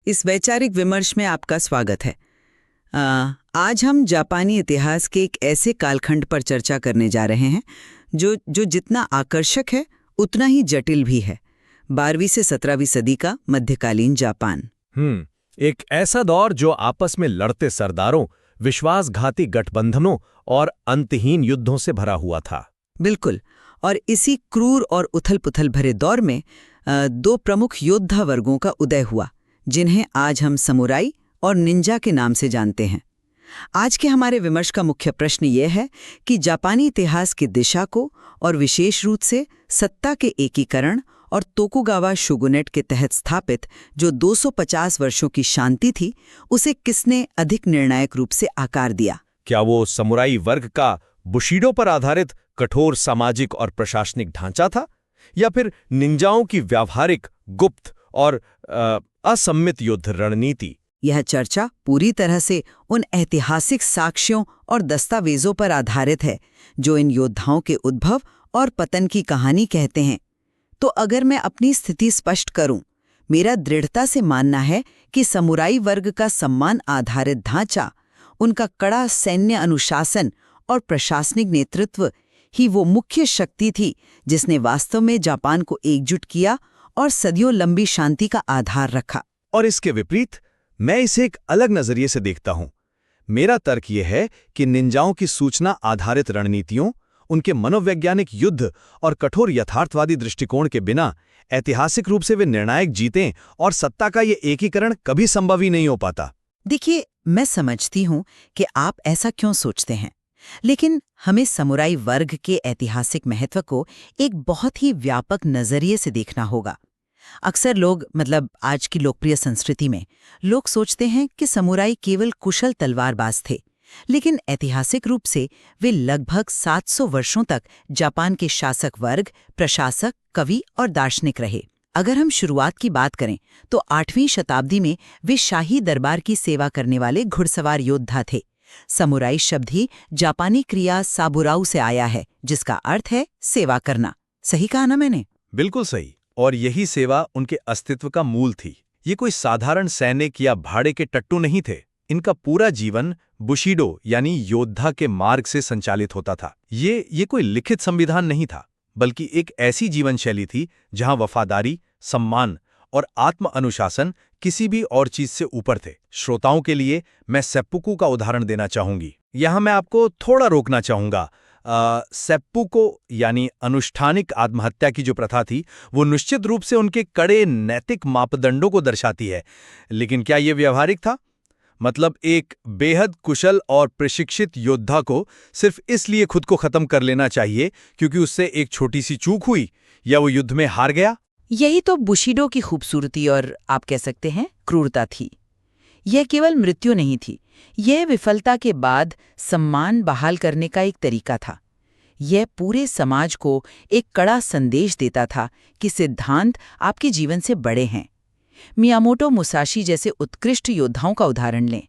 इस वैचारिक विमर्श में आपका स्वागत है। आज हम जापानी इतिहास के एक ऐसे कालखंड पर चर्चा करने जा रहे हैं जो जितना आकर्षक है उतना ही जटिल भी है। 12वीं से 17वीं सदी का मध्यकालीन जापान। एक ऐसा दौर जो आपस में लड़ते सरदारों, विश्वासघाती गठबंधनों और अंतहीन युद्धों से भरा हुआ था। बिल्कुल। और इसी क्रूर और उथल-पुथल भरे दौर में दो प्रमुख योद्धा वर्गों का उदय हुआ, जिन्हें आज हम समुराई और निंजा के नाम से जानते हैं। आज के हमारे विमर्श का मुख्य प्रश्न यह है कि जापानी इतिहास की दिशा को और विशेष रूप से सत्ता के एकीकरण और तोकुगावा शोगुनेट के तहत स्थापित जो 250 वर्षों की शांति थी, उसे किसने अधिक निर्णायक रूप से आकार दिया? क्या वो समुराई वर्ग का बुशिडो पर आधारित कठोर सामाजिक और प्रशासनिक ढांचा था, या फिर निंजाओं की व्यावहारिक, गुप्त और असम्मित युद्ध रणनीति? यह चर्चा पूरी तरह से उन ऐतिहासिक साक्ष्यों और दस्तावेजों पर आधारित है जो इन योद्धाओं के उद्भव और पतन की कहानी कहते हैं। तो अगर मैं अपनी स्थिति स्पष्ट करूं, मेरा दृढ़ता से मानना है कि समुराई वर्ग का सम्मान आधारित ढांचा, उनका कड़ा सैन्य अनुशासन और प्रशासनिक नेतृत्व ही वो मुख्य शक्ति थी जिसने वास्तव में जापान को एकजुट किया और सदियों लंबी शांति का आधार रखा। और इसके विपरीत मैं इसे एक अलग नजरिए से देखता हूं। मेरा तर्क यह है कि निंजाओं की सूचना आधारित रणनीतियों, उनके मनोवैज्ञानिक युद्ध और कठोर यथार्थवादी दृष्टिकोण के बिना ऐतिहासिक रूप से वे निर्णायक जीतें और सत्ता का ये एकीकरण कभी संभव ही नहीं हो पाता। देखिए, मैं समझती हूं कि आप ऐसा क्यों सोचते हैं, लेकिन हमें समुराई वर्ग के ऐतिहासिक महत्व को एक बहुत ही व्यापक नजरिए से देखना होगा। अक्सर लोग, आज की लोकप्रिय संस्कृति में लोग सोचते हैं कि समुराई केवल कुशल तलवारबाज थे, लेकिन ऐतिहासिक रूप से वे लगभग 700 वर्षों तक जापान के शासक वर्ग, प्रशासक, कवि और दार्शनिक रहे। अगर हम शुरुआत की बात करें तो 8वीं शताब्दी में वे शाही दरबार की सेवा करने वाले घुड़सवार योद्धा थे। समुराई शब्द ही जापानी क्रिया साबुराउ से आया है, जिसका अर्थ है सेवा करना। सही कहा ना मैंने? बिल्कुल सही। और यही सेवा उनके अस्तित्व का मूल थी। ये कोई साधारण सैनिक या भाड़े के टट्टू नहीं थे। इनका पूरा जीवन बुशिडो यानी योद्धा के मार्ग से संचालित होता था। ये कोई लिखित संविधान नहीं था, बल्कि एक ऐसी जीवन शैली थी जहां वफादारी, सम्मान और आत्म अनुशासन किसी भी और चीज से ऊपर थे। श्रोताओं के लिए मैं सेप्पुकु का उदाहरण देना चाहूंगी। यहां मैं आपको थोड़ा रोकना चाहूंगा। सेप्पुको यानी अनुष्ठानिक आत्महत्या की जो प्रथा थी, वो निश्चित रूप से उनके कड़े नैतिक मापदंडों को दर्शाती है, लेकिन क्या ये व्यवहारिक था? एक बेहद कुशल और प्रशिक्षित योद्धा को सिर्फ इसलिए खुद को खत्म कर लेना चाहिए क्योंकि उससे एक छोटी सी चूक हुई या वो युद्ध में हार गया? यही तो बुशिडो की खूबसूरती और आप कह सकते हैं क्रूरता थी। यह केवल मृत्यु नहीं थी, यह विफलता के बाद सम्मान बहाल करने का एक तरीका था। यह पूरे समाज को एक कड़ा संदेश देता था कि सिद्धांत आपके जीवन से बड़े हैं। मियामोटो मुसाशी जैसे उत्कृष्ट योद्धाओं का उदाहरण लें।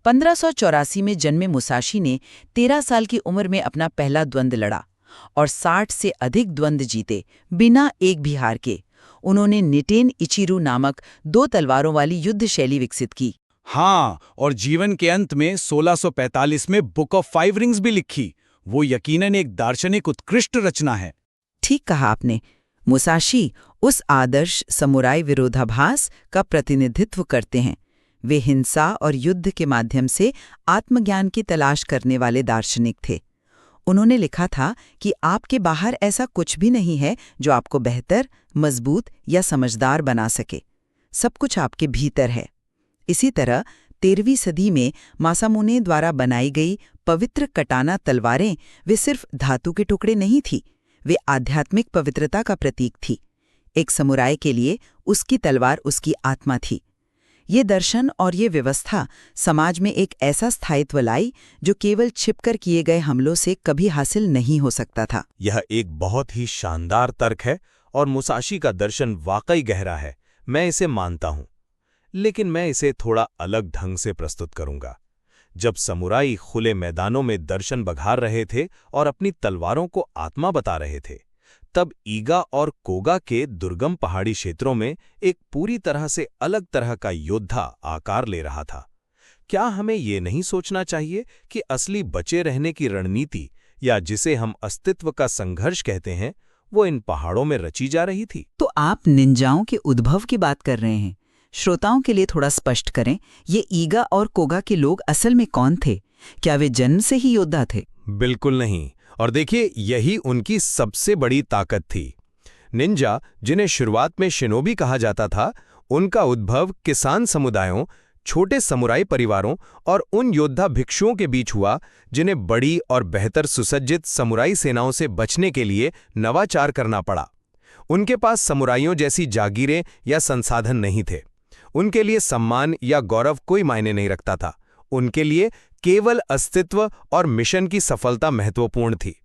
1584 में जन्मे मुसाशी ने 13 साल की उम्र में अपना पहला द्वंद्व लड़ा और 60 से अधिक द्वंद्व जीते, बिना एक भी हार के। उन्होंने निटेन इचिरू नामक 2 तलवारों वाली युद्ध शैली विकसित की। हाँ, और जीवन के अंत में 1645 में बुक ऑफ 5 रिंग्स भी लिखी। वो यकीनन एक दार्शनिक उत्कृष्ट रचना है। ठीक कहा आपने। मुसाशी उस आदर्श समुराई विरोधाभास का प्रतिनिधित्व करते हैं। वे हिंसा और युद्ध के माध्यम से आत्मज्ञान की तलाश करने वाले दार्शनिक थे। उन्होंने लिखा था कि आपके बाहर ऐसा कुछ भी नहीं है जो आपको बेहतर, मजबूत या समझदार बना सके। सब कुछ आपके भीतर है। इसी तरह 13वीं सदी में मासामुने द्वारा बनाई गई पवित्र कटाना तलवारें वे सिर्फ धातु के टुकड़े नहीं थी, वे आध्यात्मिक पवित्रता का प्रतीक थी। एक समुराई के लिए उसकी तलवार उसकी आत्मा थी। ये दर्शन और ये व्यवस्था समाज में एक ऐसा स्थायित्व लाई जो केवल छिपकर किए गए हमलों से कभी हासिल नहीं हो सकता था। यह एक बहुत ही शानदार तर्क है और मुसाशी का दर्शन वाकई गहरा है, मैं इसे मानता हूं। लेकिन मैं इसे थोड़ा अलग ढंग से प्रस्तुत करूंगा। जब समुराई खुले मैदानों में दर्शन बघार रहे थे और अपनी तलवारों को आत्मा बता रहे थे, तब ईगा और कोगा के दुर्गम पहाड़ी क्षेत्रों में एक पूरी तरह से अलग तरह का योद्धा आकार ले रहा था। क्या हमें ये नहीं सोचना चाहिए कि असली बचे रहने की रणनीति, या जिसे हम अस्तित्व का संघर्ष कहते हैं, वो इन पहाड़ों में रची जा रही थी? तो आप निंजाओं के उद्भव की बात कर रहे हैं। श्रोताओं के लिए थोड़ा स्पष्ट करें, ये ईगा और कोगा के लोग असल में कौन थे? क्या वे जन्म से ही योद्धा थे? बिल्कुल नहीं। और देखिए, यही उनकी सबसे बड़ी ताकत थी। निंजा, जिन्हें शुरुआत में शिनोबी कहा जाता था, उनका उद्भव किसान समुदायों, छोटे समुराई परिवारों और उन योद्धा भिक्षुओं के बीच हुआ जिन्हें बड़ी और बेहतर सुसज्जित समुराई सेनाओं से बचने के लिए नवाचार करना पड़ा। उनके पास समुराइयों जैसी जागीरें या संसाधन नहीं थे। उनके लिए सम्मान या गौरव कोई मायने नहीं रखता था। उनके लिए केवल अस्तित्व और मिशन की सफलता महत्वपूर्ण थी।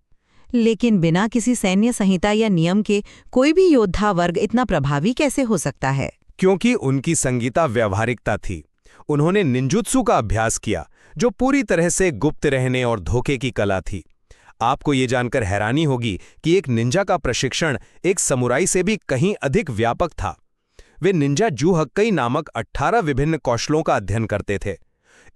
लेकिन बिना किसी सैन्य संहिता या नियम के कोई भी योद्धा वर्ग इतना प्रभावी कैसे हो सकता है? क्योंकि उनकी संगीता व्यावहारिकता थी। उन्होंने निंजुत्सु का अभ्यास किया, जो पूरी तरह से गुप्त रहने और धोखे की कला थी। आपको ये जानकर हैरानी होगी कि एक निंजा का प्रशिक्षण एक समुराई से भी कहीं अधिक व्यापक था। वे निंजा जूहक्कई नामक 18 विभिन्न कौशलों का अध्ययन करते थे।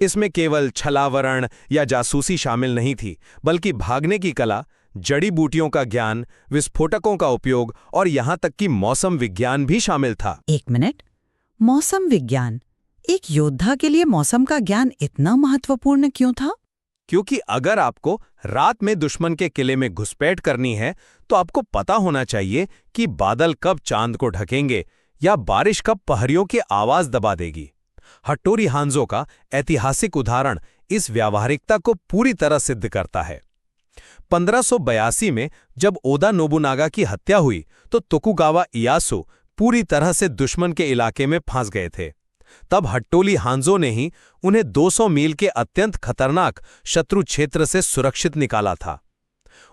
इसमें केवल छलावरण या जासूसी शामिल नहीं थी, बल्कि भागने की कला, जड़ी बूटियों का ज्ञान, विस्फोटकों का उपयोग और यहाँ तक कि मौसम विज्ञान भी शामिल था। एक मिनट, मौसम विज्ञान? एक योद्धा के लिए मौसम का ज्ञान इतना महत्वपूर्ण क्यों था? क्योंकि अगर आपको रात में दुश्मन के किले में घुसपैठ करनी है, तो आपको पता होना चाहिए कि बादल कब चांद को ढकेंगे या बारिश कब पहरियों की आवाज दबा देगी। हट्टोरी हांजो का ऐतिहासिक उदाहरण इस व्यावहारिकता को पूरी तरह सिद्ध करता है। 1582 में जब ओदा नोबुनागा की हत्या हुई, तो तोकुगावा इयासु पूरी तरह से दुश्मन के इलाके में फंस गए थे। तब हट्टोरी हांजो ने ही उन्हें 200 मील के अत्यंत खतरनाक शत्रु क्षेत्र से सुरक्षित निकाला था।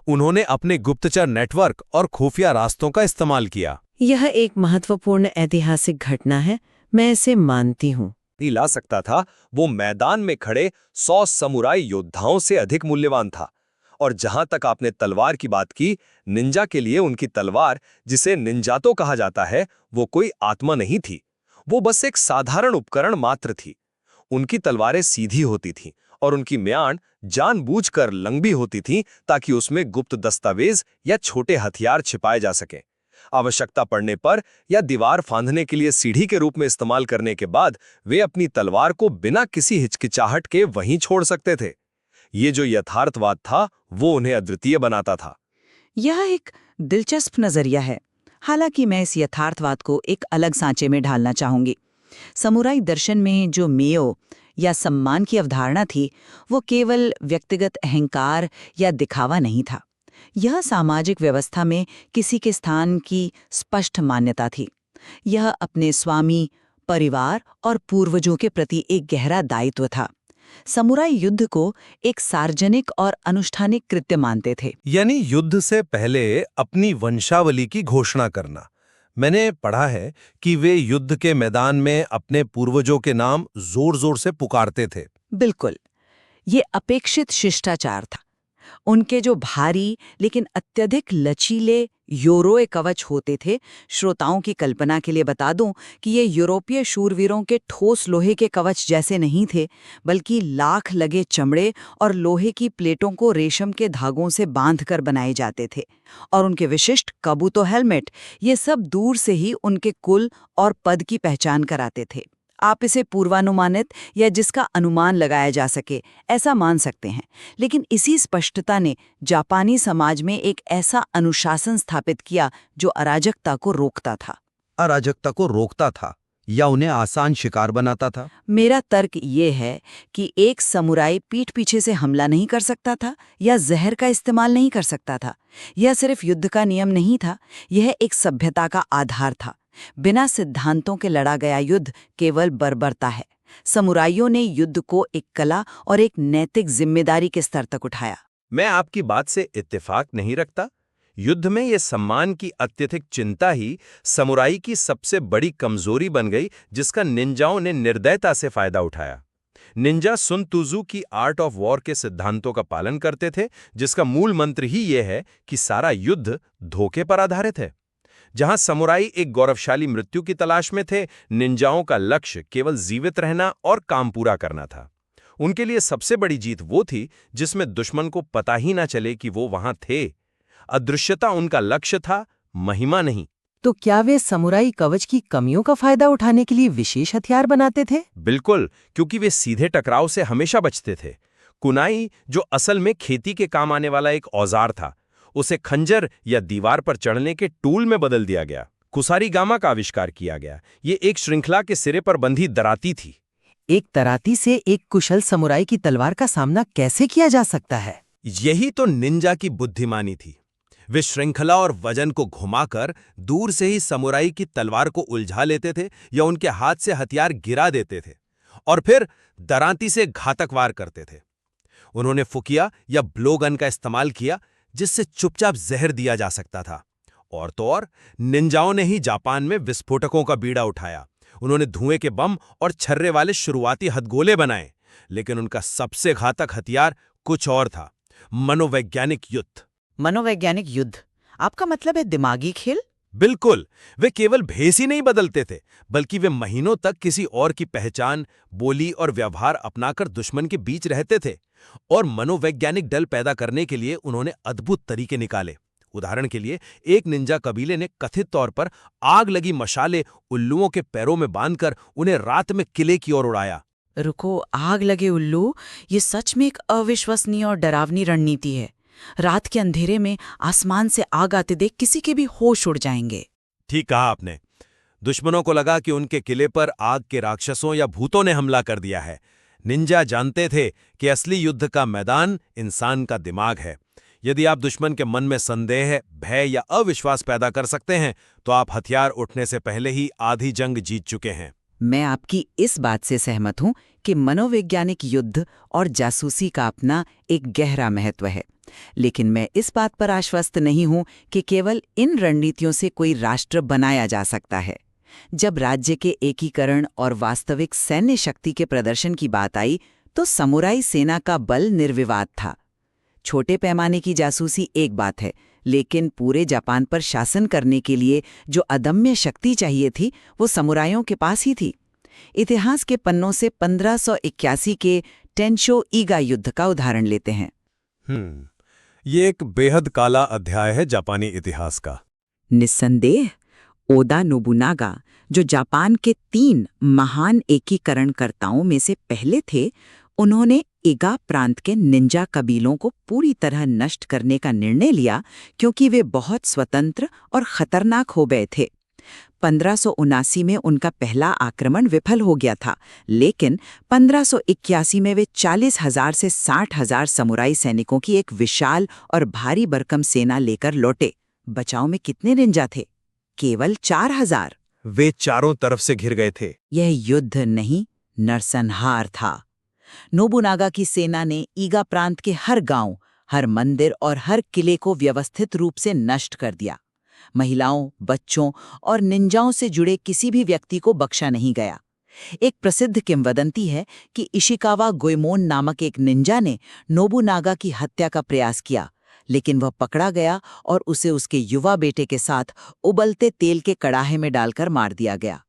उन्होंने अपने गुप्तचर नेटवर्क और खुफिया रास्तों का इस्तेमाल किया। यह एक महत्वपूर्ण ऐतिहासिक घटना है, मैं इसे मानती हूँ। ला सकता था, वो मैदान में खड़े 100 समुराई योद्धाओं से अधिक मूल्यवान था। और जहां तक आपने तलवार की बात की, निंजा के लिए उनकी तलवार, जिसे निंजातो कहा जाता है, वो कोई आत्मा नहीं थी। वो बस एक साधारण उपकरण मात्र थी। उनकी तलवारें सीधी होती थीं और उनकी म्यान जानबूझकर लंबी होती थी ताकि उसमें गुप्त दस्तावेज या छोटे हथियार छिपाए जा सकें। आवश्यकता पड़ने पर या दीवार फांदने के लिए सीढ़ी के रूप में इस्तेमाल करने के बाद वे अपनी तलवार को बिना किसी हिचकिचाहट के वहीं छोड़ सकते थे। ये जो यथार्थवाद था, वो उन्हें अद्वितीय बनाता था। यह एक दिलचस्प नजरिया है। हालांकि मैं इस यथार्थवाद को एक अलग सांचे में ढालना चाहूंगी। समुराई दर्शन में जो मेयो या सम्मान की अवधारणा थी, वो केवल व्यक्तिगत अहंकार या दिखावा नहीं था। यह सामाजिक व्यवस्था में किसी के स्थान की स्पष्ट मान्यता थी। यह अपने स्वामी, परिवार और पूर्वजों के प्रति एक गहरा दायित्व था। समुराई युद्ध को एक सार्वजनिक और अनुष्ठानिक कृत्य मानते थे। यानी युद्ध से पहले अपनी वंशावली की घोषणा करना। मैंने पढ़ा है कि वे युद्ध के मैदान में अपने पूर्वजों के नाम जोर-जोर से पुकारते थे। बिल्कुल, ये अपेक्षित शिष्टाचार था। उनके जो भारी लेकिन अत्यधिक लचीले योरोए कवच होते थे, श्रोताओं की कल्पना के लिए बता दूं कि ये यूरोपीय शूरवीरों के ठोस लोहे के कवच जैसे नहीं थे, बल्कि लाख लगे चमड़े और लोहे की प्लेटों को रेशम के धागों से बांधकर बनाए जाते थे। और उनके विशिष्ट कबूतो हेलमेट, ये सब दूर से ही उनके कुल और पद की पहचान कराते थे। आप इसे पूर्वानुमानित या जिसका अनुमान लगाया जा सके ऐसा मान सकते हैं। लेकिन इसी स्पष्टता ने जापानी समाज में एक ऐसा अनुशासन स्थापित किया जो अराजकता को रोकता था। अराजकता को रोकता था या उन्हें आसान शिकार बनाता था? मेरा तर्क ये है कि एक समुराई पीठ पीछे से हमला नहीं कर सकता था या जहर का इस्तेमाल नहीं कर सकता था। यह सिर्फ युद्ध का नियम नहीं था, यह एक सभ्यता का आधार था। बिना सिद्धांतों के लड़ा गया युद्ध केवल बर्बरता है। समुराइयों ने युद्ध को एक कला और एक नैतिक जिम्मेदारी के स्तर तक उठाया। मैं आपकी बात से इत्तेफाक नहीं रखता। युद्ध में ये सम्मान की अत्यधिक चिंता ही समुराई की सबसे बड़ी कमजोरी बन गई, जिसका निंजाओं ने निर्दयता से फायदा उठाया। निंजा सुन त्सू की आर्ट ऑफ वॉर के सिद्धांतों का पालन करते थे, जिसका मूल मंत्र ही यह है कि सारा युद्ध धोखे पर आधारित है। जहां समुराई एक गौरवशाली मृत्यु की तलाश में थे, निंजाओं का लक्ष्य केवल जीवित रहना और काम पूरा करना था। उनके लिए सबसे बड़ी जीत वो थी जिसमें दुश्मन को पता ही ना चले कि वो वहां थे। अदृश्यता उनका लक्ष्य था, महिमा नहीं। तो क्या वे समुराई कवच की कमियों का फायदा उठाने के लिए विशेष हथियार बनाते थे? बिल्कुल, क्योंकि वे सीधे टकराव से हमेशा बचते थे। कुनाई, जो असल में खेती के काम आने वाला एक औजार था, उसे खंजर या दीवार पर चढ़ने के टूल में बदल दिया गया। कुसारीगामा का आविष्कार किया गया। ये एक श्रृंखला के सिरे पर बंधी दराती थी। एक तराती से एक कुशल समुराई की तलवार का सामना कैसे किया जा सकता है? यही तो निंजा की बुद्धिमानी थी। वे श्रृंखला और वजन को घुमाकर दूर से ही समुराई की तलवार को उलझा लेते थे या उनके हाथ से हथियार गिरा देते थे और फिर दरांती से घातक वार करते थे। उन्होंने फुकिया या ब्लोगन का इस्तेमाल किया, जिससे चुपचाप जहर दिया जा सकता था। और तो और, निंजाओं ने ही जापान में विस्फोटकों का बीड़ा उठाया। उन्होंने धुएं के बम और छर्रे वाले शुरुआती हथगोले बनाए, लेकिन उनका सबसे घातक हथियार कुछ और था, मनोवैज्ञानिक युद्ध। मनोवैज्ञानिक युद्ध, आपका मतलब है दिमागी खेल? बिल्कुल, वे केवल भेस ही नहीं बदलते थे, बल्कि वे महीनों तक किसी और की पहचान, बोली और व्यवहार अपनाकर दुश्मन के बीच रहते थे। और मनोवैज्ञानिक डर पैदा करने के लिए उन्होंने अद्भुत तरीके निकाले। उदाहरण के लिए, एक निंजा कबीले ने कथित तौर पर आग लगी मशाले उल्लुओं के पैरों में बांधकर उन्हें रात में किले की ओर उड़ाया। रुको, आग लगे उल्लू, ये सच में एक अविश्वसनीय और डरावनी रणनीति है। रात के अंधेरे में आसमान से आग आते देख किसी के भी होश उड़ जाएंगे। ठीक कहा आपने। दुश्मनों को लगा कि उनके किले पर आग के राक्षसों या भूतों ने हमला कर दिया है। निंजा जानते थे कि असली युद्ध का मैदान इंसान का दिमाग है। यदि आप दुश्मन के मन में संदेह, भय या अविश्वास पैदा कर सकते हैं, तो आप हथियार उठने से पहले ही आधी जंग जीत चुके हैं। मैं आपकी इस बात से सहमत हूं कि मनोवैज्ञानिक युद्ध और जासूसी का अपना एक गहरा महत्व है, लेकिन मैं इस बात पर आश्वस्त नहीं हूं कि केवल इन रणनीतियों से कोई राष्ट्र बनाया जा सकता है। जब राज्य के एकीकरण और वास्तविक सैन्य शक्ति के प्रदर्शन की बात आई, तो समुराई सेना का बल निर्विवाद था। छोटे पैमाने की जासूसी एक बात है, लेकिन पूरे जापान पर शासन करने के लिए जो अदम्य शक्ति चाहिए थी, वो समुराइयों के पास ही थी। इतिहास के पन्नों से 1581 के टेंशो ईगा युद्ध का उदाहरण लेते हैं। ये एक बेहद काला अध्याय है जापानी इतिहास का। निस्संदेह, ओदा नोबुनागा, जो जापान के 3 महान एकीकरणकर्ताओं में से पहले थे, उन्होंने ईगा प्रांत के निंजा कबीलों को पूरी तरह नष्ट करने का निर्णय लिया, क्योंकि वे बहुत स्वतंत्र और खतरनाक हो गए थे। 1579 में उनका पहला आक्रमण विफल हो गया था, लेकिन 1581 में वे 40,000 से 60,000 समुराई सैनिकों की एक विशाल और भारी भरकम सेना लेकर लौटे। बचाव में कितने निंजा थे? केवल 4,000। वे चारों तरफ से घिर गए थे। यह युद्ध नहीं, नरसंहार था। नोबुनागा की सेना ने ईगा प्रांत के हर गांव, हर मंदिर और हर किले को व्यवस्थित रूप से नष्ट कर दिया। महिलाओं, बच्चों और निंजाओं से जुड़े किसी भी व्यक्ति को बख्शा नहीं गया। एक प्रसिद्ध किंवदंती है कि इशिकावा गोएमोन नामक एक निंजा ने नोबुनागा की हत्या का प्रयास किया, लेकिन वह पकड़ा गया और उसे उसके युवा बेटे के साथ उबलते तेल के कड़ाहे में डालकर मार दिया गया।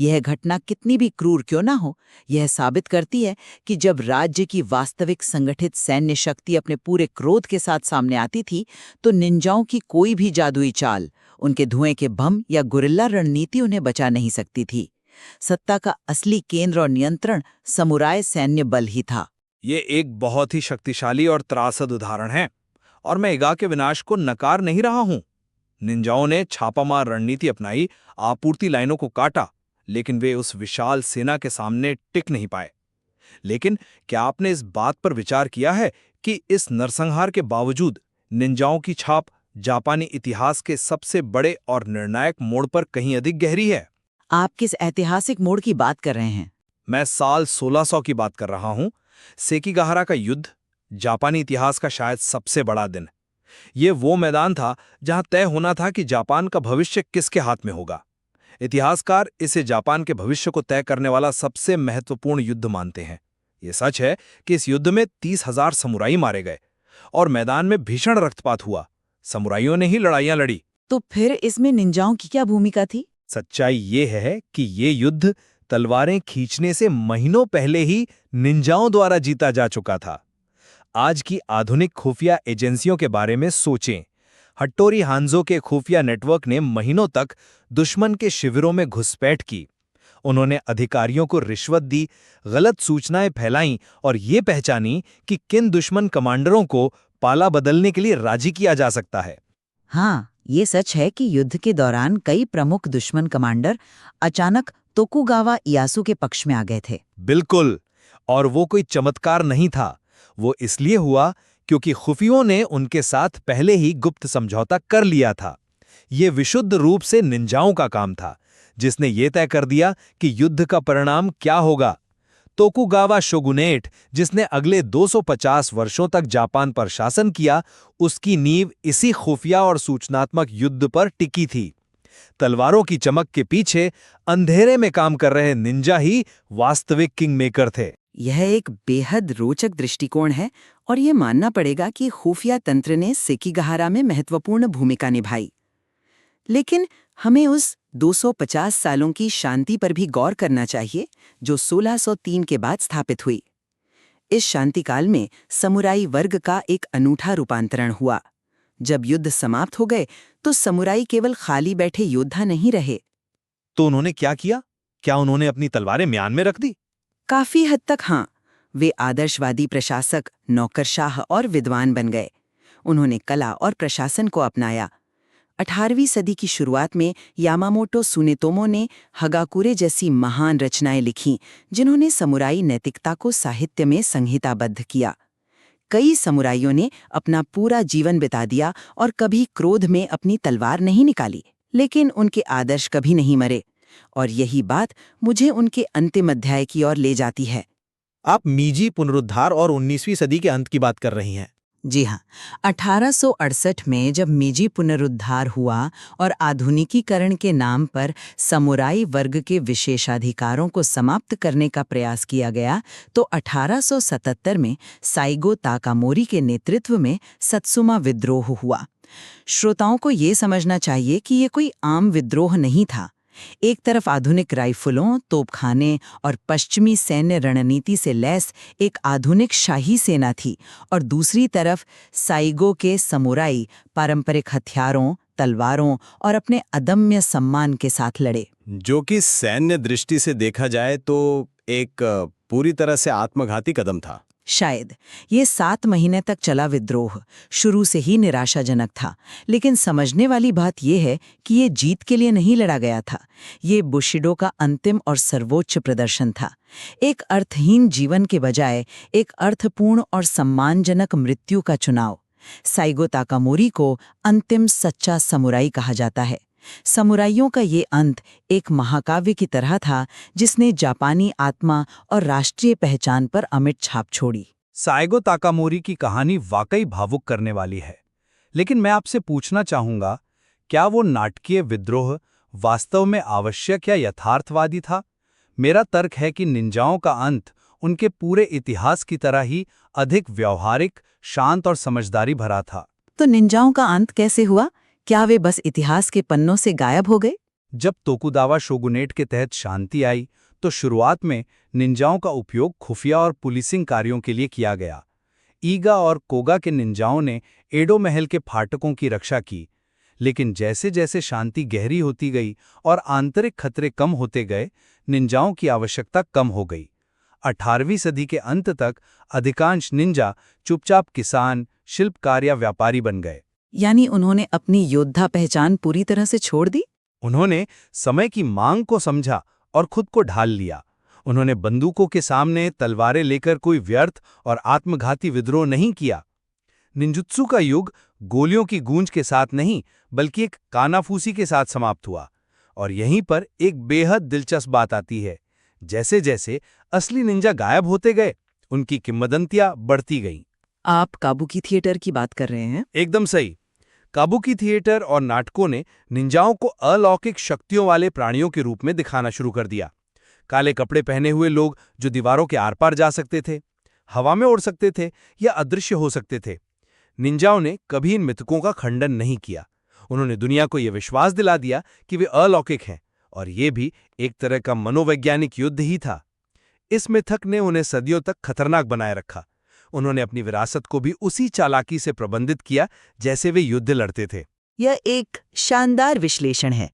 यह घटना कितनी भी क्रूर क्यों ना हो, यह साबित करती है कि जब राज्य की वास्तविक संगठित सैन्य शक्ति अपने पूरे क्रोध के साथ सामने आती थी, तो निंजाओं की कोई भी जादुई चाल, उनके धुएं के बम या गुरिल्ला रणनीति उन्हें बचा नहीं सकती थी। सत्ता का असली केंद्र और नियंत्रण समुराय सैन्य बल ही था। ये एक बहुत ही शक्तिशाली और त्रासद उदाहरण है, और मैं ईगा के विनाश को नकार नहीं रहा हूं। निंजाओं ने छापामार रणनीति अपनाई, आपूर्ति लाइनों को काटा, लेकिन वे उस विशाल सेना के सामने टिक नहीं पाए। लेकिन क्या आपने इस बात पर विचार किया है कि इस नरसंहार के बावजूद निंजाओं की छाप जापानी इतिहास के सबसे बड़े और निर्णायक मोड़ पर कहीं अधिक गहरी है? आप किस ऐतिहासिक मोड़ की बात कर रहे हैं? मैं साल 1600 की बात कर रहा हूं। सेकिगाहरा का युद्ध जापानी इतिहास का शायद सबसे बड़ा दिन। ये वो मैदान था जहां तय होना था कि जापान का भविष्य किसके हाथ में होगा। इतिहासकार इसे जापान के भविष्य को तय करने वाला सबसे महत्वपूर्ण युद्ध मानते हैं। ये सच है कि इस युद्ध में 30,000 समुराई मारे गए और मैदान में भीषण रक्तपात हुआ। समुराइयों ने ही लड़ाइयां लड़ी। तो फिर इसमें निंजाओं की क्या भूमिका थी? सच्चाई ये है कि ये युद्ध तलवारें खींचने से महीनों पहले ही निंजाओं द्वारा जीता जा चुका था। आज की आधुनिक खुफिया एजेंसियों के बारे में सोचें। हट्टोरी हांजो के खुफिया नेटवर्क ने महीनों तक दुश्मन के शिविरों में घुसपैठ की। उन्होंने अधिकारियों को रिश्वत दी, गलत सूचनाएं फैलाईं और ये पहचानी कि किन दुश्मन कमांडरों को पाला बदलने के लिए राजी किया जा सकता है। हाँ, ये सच है कि युद्ध के दौरान कई प्रमुख दुश्मन कमांडर अचानक तोकुगावा इयासु के पक्ष में आ गए थे। बिल्कुल, और वो कोई चमत्कार नहीं था। वो इसलिए हुआ क्योंकि खुफियों ने उनके साथ पहले ही गुप्त समझौता कर लिया था। ये विशुद्ध रूप से निंजाओं का काम था, जिसने ये तय कर दिया कि युद्ध का परिणाम क्या होगा। तोकुगावा शोगुनेट, जिसने अगले 250 वर्षों तक जापान पर शासन किया, उसकी नींव इसी खुफिया और सूचनात्मक युद्ध पर टिकी थी। तलवारों की चमक के पीछे अंधेरे में काम कर रहे निंजा ही वास्तविक किंग मेकर थे। यह एक बेहद रोचक दृष्टिकोण है और ये मानना पड़ेगा कि खुफिया तंत्र ने सेकिगाहारा में महत्वपूर्ण भूमिका निभाई। लेकिन हमें उस 250 सालों की शांति पर भी गौर करना चाहिए जो 1603 के बाद स्थापित हुई। इस शांतिकाल में समुराई वर्ग का एक अनूठा रूपांतरण हुआ। जब युद्ध समाप्त हो गए तो समुराई केवल खाली बैठे योद्धा नहीं रहे। तो उन्होंने क्या किया? क्या उन्होंने अपनी तलवारें म्यान में रख दी? काफी हद तक हाँ। वे आदर्शवादी प्रशासक, नौकरशाह और विद्वान बन गए। उन्होंने कला और प्रशासन को अपनाया। 18वीं सदी की शुरुआत में यामामोटो सुनेतोमो ने हगाकुरे जैसी महान रचनाएं लिखीं, जिन्होंने समुराई नैतिकता को साहित्य में संहिताबद्ध किया। कई समुराइयों ने अपना पूरा जीवन बिता दिया और कभी क्रोध में अपनी तलवार नहीं निकाली, लेकिन उनके आदर्श कभी नहीं मरे। और यही बात मुझे उनके अंतिम अध्याय की ओर ले जाती है। आप मीजी पुनरुद्धार और 19वीं सदी के अंत की बात कर रही हैं। जी हाँ, 1868 में जब मीजी पुनरुद्धार हुआ और आधुनिकीकरण के नाम पर समुराई वर्ग के विशेषाधिकारों को समाप्त करने का प्रयास किया गया, तो 1877 में साइगो ताकामोरी के नेतृत्व में सत्सुमा विद्रोह हुआ। श्रोताओं को ये समझना चाहिए कि ये कोई आम विद्रोह नहीं था। एक तरफ आधुनिक राइफलों, तोपखाने और पश्चिमी सैन्य रणनीति से लैस एक आधुनिक शाही सेना थी और दूसरी तरफ साइगो के समुराई पारंपरिक हथियारों, तलवारों और अपने अदम्य सम्मान के साथ लड़े। जो कि सैन्य दृष्टि से देखा जाए तो एक पूरी तरह से आत्मघाती कदम था। शायद ये 7 महीने तक चला विद्रोह शुरू से ही निराशाजनक था, लेकिन समझने वाली बात यह है कि ये जीत के लिए नहीं लड़ा गया था। ये बुशिडो का अंतिम और सर्वोच्च प्रदर्शन था। एक अर्थहीन जीवन के बजाय एक अर्थपूर्ण और सम्मानजनक मृत्यु का चुनाव। साइगो ताकामोरी को अंतिम सच्चा समुराई कहा जाता है। समुराइयों का ये अंत एक महाकाव्य की तरह था, जिसने जापानी आत्मा और राष्ट्रीय पहचान पर अमिट छाप छोड़ी। साइगो ताकामोरी की कहानी वाकई भावुक करने वाली है, लेकिन मैं आपसे पूछना चाहूंगा, क्या वो नाटकीय विद्रोह वास्तव में आवश्यक या यथार्थवादी था? मेरा तर्क है कि निंजाओं का अंत उनके पूरे इतिहास की तरह ही अधिक व्यवहारिक, शांत और समझदारी भरा था। तो निंजाओं का अंत कैसे हुआ? क्या वे बस इतिहास के पन्नों से गायब हो गए? जब तोकुगावा शोगुनेट के तहत शांति आई, तो शुरुआत में निंजाओं का उपयोग खुफिया और पुलिसिंग कार्यों के लिए किया गया। ईगा और कोगा के निंजाओं ने एडो महल के फाटकों की रक्षा की, लेकिन जैसे जैसे शांति गहरी होती गई और आंतरिक खतरे कम होते गए, निंजाओं की आवश्यकता कम हो गई। 18वीं सदी के अंत तक अधिकांश निंजा चुपचाप किसान, शिल्पकार या व्यापारी बन गए। यानी उन्होंने अपनी योद्धा पहचान पूरी तरह से छोड़ दी? उन्होंने समय की मांग को समझा और खुद को ढाल लिया। उन्होंने बंदूकों के सामने तलवारें लेकर कोई व्यर्थ और आत्मघाती विद्रोह नहीं किया। निंजुत्सु का युग गोलियों की गूंज के साथ नहीं, बल्कि एक कानाफूसी के साथ समाप्त हुआ। और यहीं पर एक बेहद दिलचस्प बात आती है। जैसे जैसे असली निंजा गायब होते गए, उनकी किंवदंतियां बढ़ती गईं। आप काबुकी थिएटर की बात कर रहे हैं? एकदम सही। काबुकी थिएटर और नाटकों ने निंजाओं को अलौकिक शक्तियों वाले प्राणियों के रूप में दिखाना शुरू कर दिया। काले कपड़े पहने हुए लोग जो दीवारों के आर पार जा सकते थे, हवा में उड़ सकते थे या अदृश्य हो सकते थे। निंजाओं ने कभी इन मिथकों का खंडन नहीं किया। उन्होंने दुनिया को यह विश्वास दिला दिया कि वे अलौकिक हैं, और ये भी एक तरह का मनोवैज्ञानिक युद्ध ही था। इस मिथक ने उन्हें सदियों तक खतरनाक बनाए रखा। उन्होंने अपनी विरासत को भी उसी चालाकी से प्रबंधित किया जैसे वे युद्ध लड़ते थे। यह एक शानदार विश्लेषण है।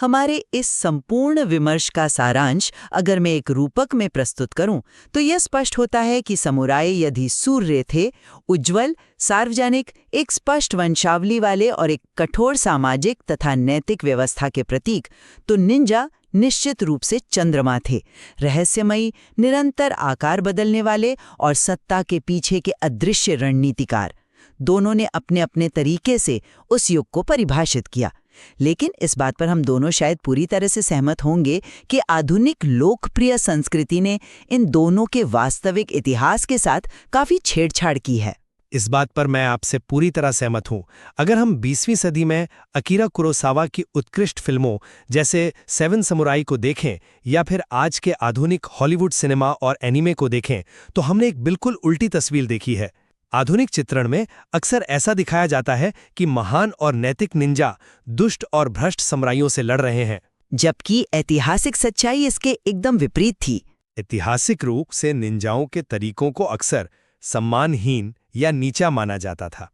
हमारे इस संपूर्ण विमर्श का सारांश अगर मैं एक रूपक में प्रस्तुत करूं तो यह स्पष्ट होता है कि समुराई यदि सूर्य थे, उज्ज्वल, सार्वजनिक, एक स्पष्ट वंशावली वाले और एक कठोर सामाजिक तथा नैतिक व्यवस्था के प्रतीक, तो निंजा निश्चित रूप से चंद्रमा थे, रहस्यमयी, निरंतर आकार बदलने वाले और सत्ता के पीछे के अदृश्य रणनीतिकार। दोनों ने अपने अपने तरीके से उस युग को परिभाषित किया। लेकिन इस बात पर हम दोनों शायद पूरी तरह से सहमत होंगे कि आधुनिक लोकप्रिय संस्कृति ने इन दोनों के वास्तविक इतिहास के साथ काफी छेड़छाड़ की है। इस बात पर मैं आपसे पूरी तरह सहमत हूं। अगर हम 20वीं सदी में अकीरा कुरोसावा की उत्कृष्ट फिल्मों जैसे 7 समुराई को देखें या फिर आज के आधुनिक हॉलीवुड सिनेमा और एनीमे को देखें, तो हमने एक बिल्कुल उल्टी तस्वीर देखी है। आधुनिक चित्रण में अक्सर ऐसा दिखाया जाता है कि महान और नैतिक निंजा दुष्ट और भ्रष्ट समुराइयों से लड़ रहे हैं, जबकि ऐतिहासिक सच्चाई इसके एकदम विपरीत थी। ऐतिहासिक रूप से निंजाओं के तरीकों को अक्सर सम्मानहीन या नीचा माना जाता था,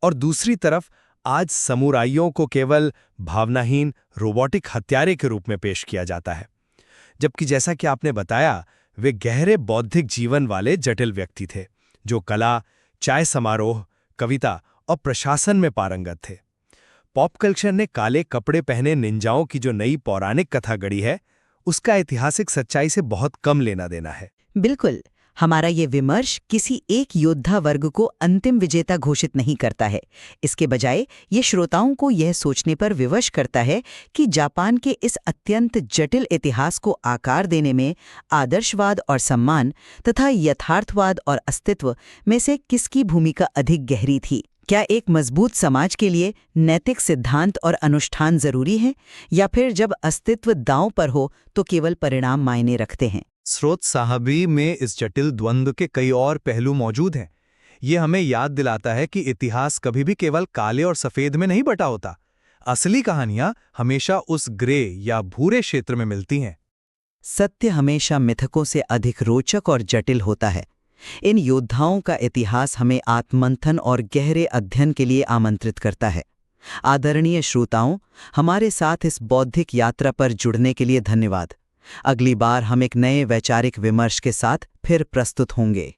और दूसरी तरफ आज समुराइयों को केवल भावनाहीन रोबोटिक हत्यारे के रूप में पेश किया जाता है। जबकि जैसा कि आपने बताया, वे गहरे बौद्धिक जीवन वाले जटिल व्यक्ति थे जो कला, चाय समारोह, कविता और प्रशासन में पारंगत थे। पॉप कल्चर ने काले कपड़े पहने निंजाओं की जो नई पौराणिक कथा गढ़ी है, उसका ऐतिहासिक सच्चाई से बहुत कम लेना देना है। बिल्कुल, हमारा ये विमर्श किसी एक योद्धा वर्ग को अंतिम विजेता घोषित नहीं करता है। इसके बजाय ये श्रोताओं को यह सोचने पर विवश करता है कि जापान के इस अत्यंत जटिल इतिहास को आकार देने में आदर्शवाद और सम्मान तथा यथार्थवाद और अस्तित्व में से किसकी भूमिका अधिक गहरी थी। क्या एक मजबूत समाज के लिए नैतिक सिद्धांत और अनुष्ठान जरूरी है, या फिर जब अस्तित्व दांव पर हो तो केवल परिणाम मायने रखते हैं? स्रोत साहबी में इस जटिल द्वंद्व के कई और पहलू मौजूद हैं। ये हमें याद दिलाता है कि इतिहास कभी भी केवल काले और सफेद में नहीं बटा होता। असली कहानियां हमेशा उस ग्रे या भूरे क्षेत्र में मिलती हैं। सत्य हमेशा मिथकों से अधिक रोचक और जटिल होता है। इन योद्धाओं का इतिहास हमें आत्ममंथन और गहरे अध्ययन के लिए आमंत्रित करता है। आदरणीय श्रोताओं, हमारे साथ इस बौद्धिक यात्रा पर जुड़ने के लिए धन्यवाद। अगली बार हम एक नए वैचारिक विमर्श के साथ फिर प्रस्तुत होंगे।